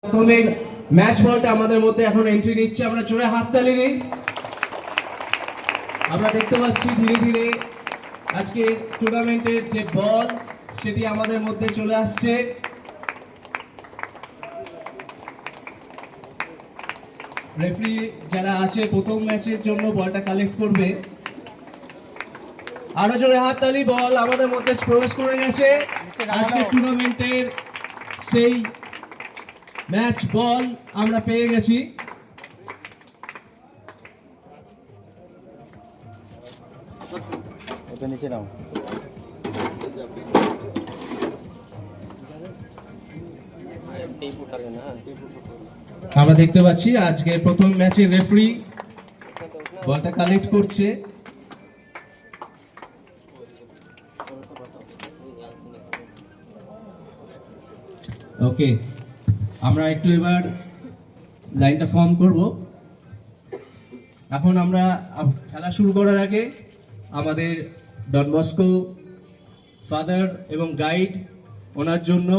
প্রথমে ম্যাচ বলটা আমাদের মধ্যে এখন এন্ট্রি নিচ্ছে, আমরা জোরে হাততালি দিই। আমরা দেখতে পাচ্ছি ধীরে ধীরে আজকে টুর্নামেন্টের যে বল সেটি আমাদের মধ্যে চলে আসছে। রেফারি যারা আছে প্রথম ম্যাচের জন্য বলটা কালেক্ট করবে। আরো জোরে হাততালি, বল আমাদের মধ্যে প্রবেশ করে গেছে। আজকে টুর্নামেন্টের সেই ম্যাচ বল আমরা পেয়ে গেছি। নিচে নাও। আমরা দেখতে পাচ্ছি আজকে প্রথম ম্যাচের রেফারি বলটা কালেক্ট করছে। ওকে, আমরা একটু এবার লাইনটা ফর্ম করব। এখন আমরা খেলা শুরু করার আগে আমাদের ডন বস্কো ফাদার এবং গাইড ওনার জন্য